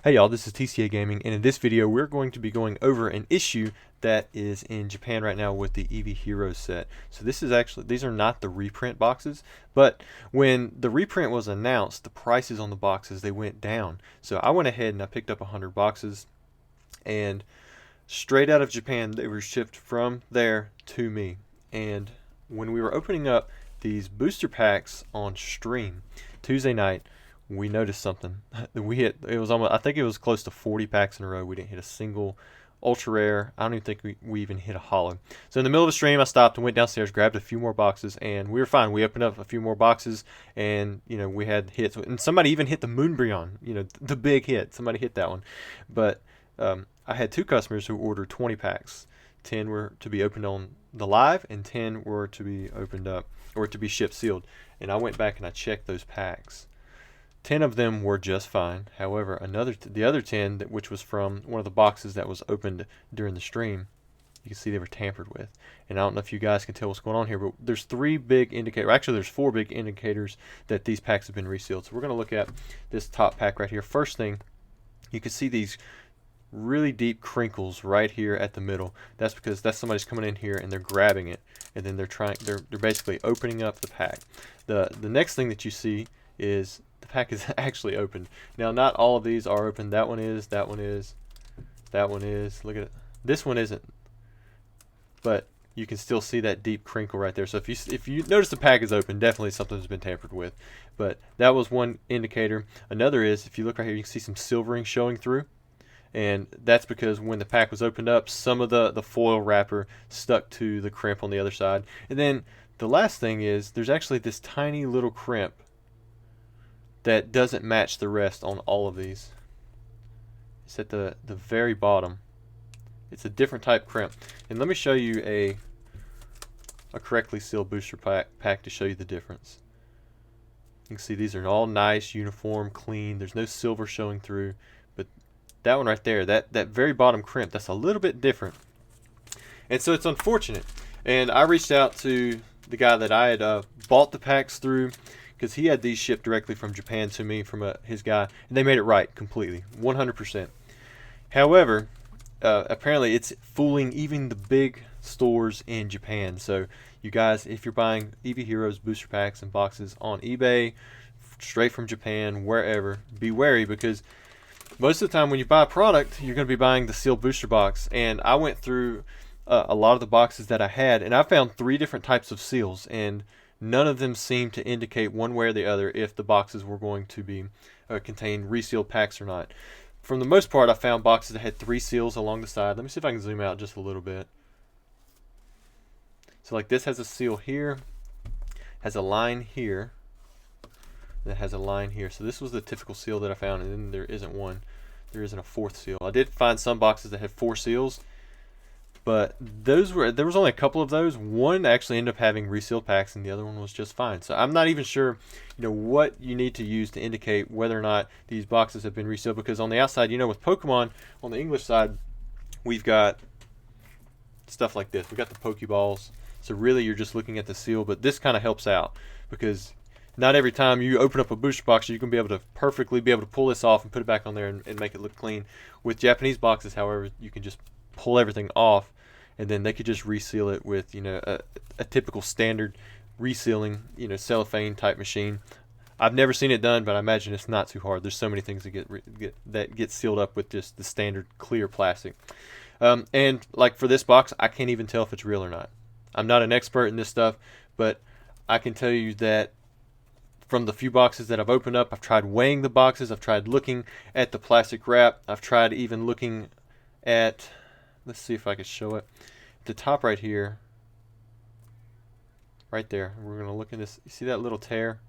Hey y'all, this is TCA Gaming, and in this video we're going to be going over an issue that is in Japan right now with the EEVEE Heroes set. So these are not the reprint boxes, but when the reprint was announced, the prices on the boxes, they went down. So I went ahead and I picked up 100 boxes, and straight out of Japan they were shipped from there to me. And when we were opening up these booster packs on stream Tuesday night, we noticed something. It was almost, I think it was close to 40 packs in a row. We didn't hit a single ultra rare. I don't even think we even hit a holo. So in the middle of the stream, I stopped and went downstairs, grabbed a few more boxes, and we were fine. We opened up a few more boxes, and we had hits. And somebody even hit the Moonbryon, the big hit. Somebody hit that one. But I had two customers who ordered 20 packs. 10 were to be opened on the live, and 10 were to be opened up or to be shipped sealed. And I went back and I checked those packs. 10 of them were just fine. However, the other 10, which was from one of the boxes that was opened during the stream, you can see they were tampered with. And I don't know if you guys can tell what's going on here, but there's three big indicators. Actually, there's four big indicators that these packs have been resealed. So we're going to look at this top pack right here. First thing, you can see these really deep crinkles right here at the middle. That's because somebody's coming in here and they're grabbing it, and then they're basically opening up the pack. The next thing that you see is the pack is actually opened. Now, not all of these are open. That one is, that one is, that one is. Look at it. This one isn't, but you can still see that deep crinkle right there. So if you notice the pack is open, definitely something's been tampered with. But that was one indicator. Another is, if you look right here, you can see some silvering showing through. And that's because when the pack was opened up, some of the foil wrapper stuck to the crimp on the other side. And then the last thing is, there's actually this tiny little crimp that doesn't match the rest on all of these. It's at the very bottom. It's a different type crimp. And let me show you a correctly sealed booster pack to show you the difference. You can see these are all nice, uniform, clean. There's no silver showing through. But that one right there, that very bottom crimp, that's a little bit different. And so it's unfortunate. And I reached out to the guy that I had bought the packs through, because he had these shipped directly from Japan to me from his guy, and they made it right completely, 100%. However, apparently it's fooling even the big stores in Japan. So you guys, if you're buying EEVEE Heroes booster packs and boxes on eBay, straight from Japan, wherever, be wary, because most of the time when you buy a product, you're going to be buying the sealed booster box. And I went through a lot of the boxes that I had, and I found 3 different types of seals, and none of them seemed to indicate one way or the other if the boxes were going to be contain resealed packs or not. For the most part, I found boxes that had 3 seals along the side. Let me see if I can zoom out just a little bit. So like this has a seal here, has a line here, that has a line here. So this was the typical seal that I found, and then there isn't one. There isn't a 4th seal. I did find some boxes that had 4 seals, but there was only a couple of those. One actually ended up having resealed packs, and the other one was just fine. So I'm not even sure, what you need to use to indicate whether or not these boxes have been resealed. Because on the outside, with Pokemon, on the English side, we've got stuff like this. We've got the Pokeballs. So really, you're just looking at the seal. But this kind of helps out, because not every time you open up a booster box, you're going to be able to perfectly pull this off and put it back on there and make it look clean. With Japanese boxes, however, you can just pull everything off, and then they could just reseal it with a typical standard resealing cellophane type machine. I've never seen it done, but I imagine it's not too hard. There's so many things that get sealed up with just the standard clear plastic. And like for this box, I can't even tell if it's real or not. I'm not an expert in this stuff, but I can tell you that from the few boxes that I've opened up, I've tried weighing the boxes, I've tried looking at the plastic wrap, I've tried even looking at, let's see if I can show it. The top right here, right there, we're going to look at this. You see that little tear?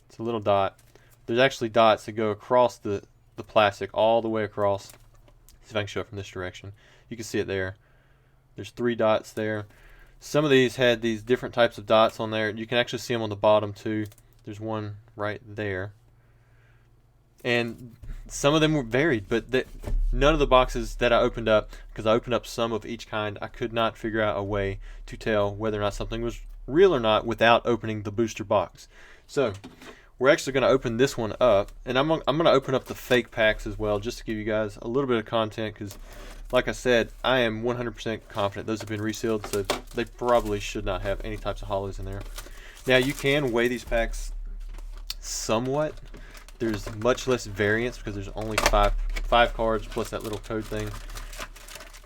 It's a little dot. There's actually dots that go across the plastic all the way across. See if I can show it from this direction. You can see it there. There's 3 dots there. Some of these had these different types of dots on there. You can actually see them on the bottom too. There's one right there. And some of them were varied, but none of the boxes that I opened up, because I opened up some of each kind, I could not figure out a way to tell whether or not something was real or not without opening the booster box. So we're actually going to open this one up, and I'm going to open up the fake packs as well, just to give you guys a little bit of content, because like I said, I am 100% confident those have been resealed, so they probably should not have any types of hollows in there. Now you can weigh these packs somewhat. There's much less variance because there's only five cards plus that little code thing.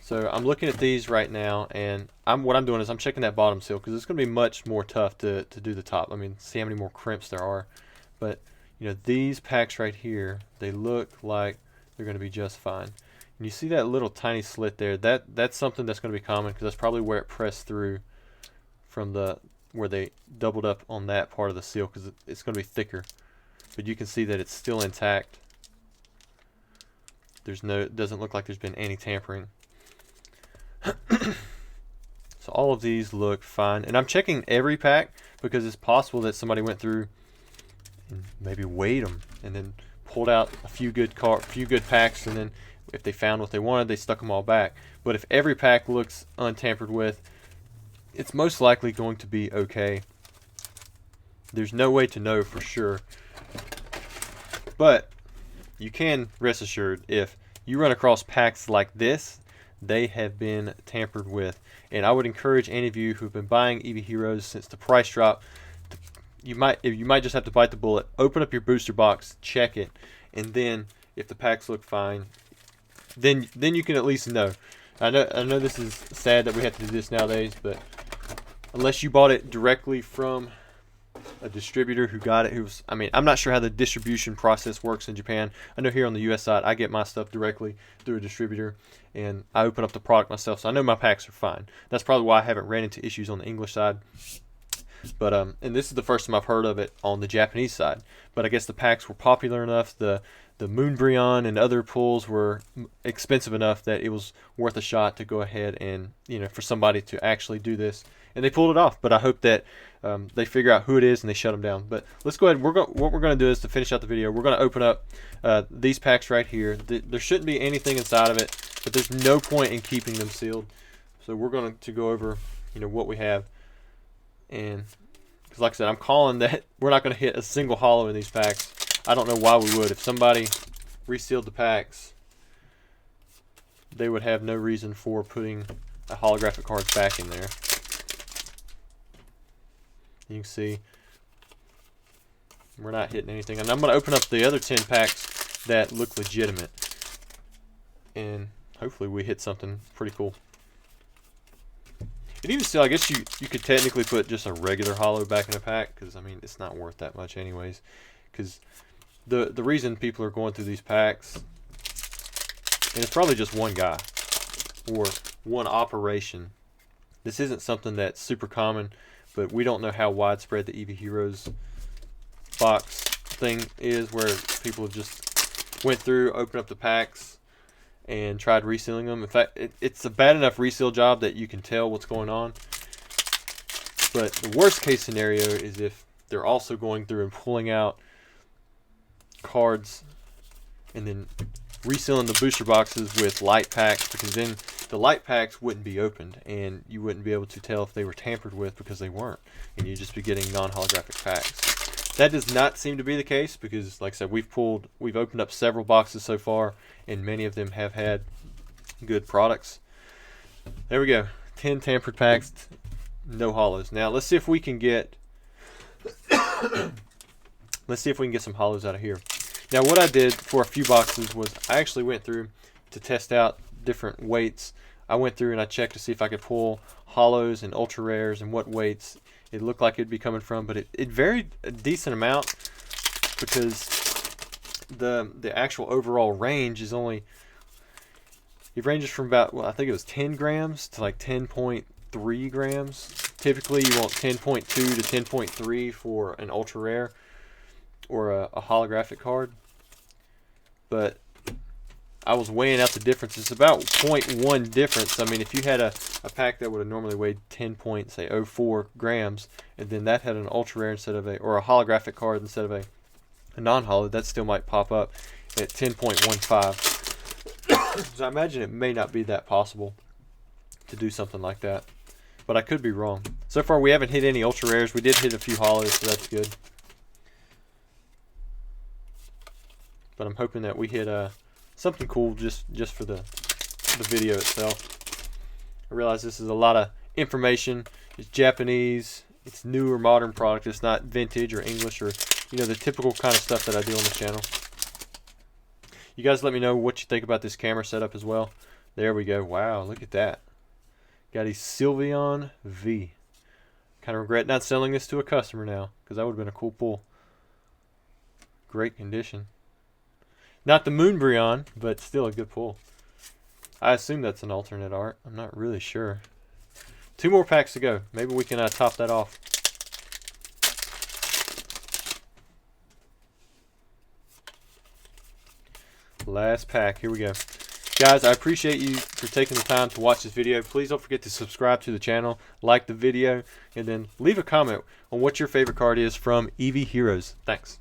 So I'm looking at these right now, and what I'm doing is I'm checking that bottom seal, because it's going to be much more tough to do the top. I mean, see how many more crimps there are. But you know, these packs right here, they look like they're going to be just fine. And you see that little tiny slit there? That's something that's going to be common, because that's probably where it pressed through from where they doubled up on that part of the seal, because it's going to be thicker. But you can see that it's still intact. It doesn't look like there's been any tampering. So all of these look fine, and I'm checking every pack, because it's possible that somebody went through and maybe weighed them and then pulled out a few good packs, and then if they found what they wanted, they stuck them all back. But if every pack looks untampered with, it's most likely going to be okay. There's no way to know for sure, but you can rest assured, if you run across packs like this, they have been tampered with. And I would encourage any of you who've been buying EV Heroes since the price drop, you might just have to bite the bullet, open up your booster box, check it, and then if the packs look fine, then you can at least know. I know this is sad that we have to do this nowadays, but unless you bought it directly from a distributor who got it, I'm not sure how the distribution process works in Japan. I know here on the US side, I get my stuff directly through a distributor, and I open up the product myself, so I know my packs are fine. That's probably why I haven't ran into issues on the English side. But and this is the first time I've heard of it on the Japanese side. But I guess the packs were popular enough, the Moonbreon and other pulls were expensive enough that it was worth a shot to go ahead and, for somebody to actually do this. And they pulled it off. But I hope that they figure out who it is and they shut them down. But let's go ahead. What we're going to do is, to finish out the video, we're going to open up these packs right here. There shouldn't be anything inside of it, but there's no point in keeping them sealed. So we're going to go over what we have. And because like I said, I'm calling that we're not going to hit a single hollow in these packs. I don't know why we would. If somebody resealed the packs, they would have no reason for putting a holographic cards back in there. You can see we're not hitting anything. And I'm going to open up the other 10 packs that look legitimate, and hopefully we hit something pretty cool. And even still, I guess you could technically put just a regular hollow back in a pack, because it's not worth that much anyways. Because the reason people are going through these packs, and it's probably just one guy or one operation. This isn't something that's super common, but we don't know how widespread the EV Heroes box thing is, where people just went through, opened up the packs, and tried resealing them. In fact, it's a bad enough reseal job that you can tell what's going on. But the worst case scenario is if they're also going through and pulling out cards and then resealing the booster boxes with light packs, because then the light packs wouldn't be opened and you wouldn't be able to tell if they were tampered with, because they weren't, and you'd just be getting non-holographic packs. That does not seem to be the case, because like I said, we've opened up several boxes so far, and many of them have had good products. There we go. 10 tampered packs, no hollows. Now let's see if we can get some hollows out of here. Now what I did for a few boxes was I actually went through to test out different weights. I went through and I checked to see if I could pull hollows and ultra rares and what weights it looked like it'd be coming from, but it varied a decent amount, because the actual overall range is only, it ranges from about, well, I think it was 10 grams to like 10.3 grams. Typically you want 10.2 to 10.3 for an ultra rare or a holographic card, but I was weighing out the difference. It's about 0.1 difference. If you had a pack that would have normally weighed 10.04 grams, and then that had an ultra rare instead of or a holographic card instead of a non-holo, that still might pop up at 10.15. So I imagine it may not be that possible to do something like that, but I could be wrong. So far we haven't hit any ultra rares. We did hit a few holos, so that's good. but I'm hoping that we hit something cool just for the video itself. I realize this is a lot of information. It's Japanese. It's newer, modern product. It's not vintage or English or, you know, the typical kind of stuff that I do on the channel. You guys let me know what you think about this camera setup as well. There we go. Wow, look at that. Got a Sylveon V. Kind of regret not selling this to a customer now, because that would have been a cool pull. Great condition. Not the Moonbreon, but still a good pull. I assume that's an alternate art. I'm not really sure. 2 more packs to go. Maybe we can top that off. Last pack. Here we go. Guys, I appreciate you for taking the time to watch this video. Please don't forget to subscribe to the channel, like the video, and then leave a comment on what your favorite card is from EEVEE Heroes. Thanks.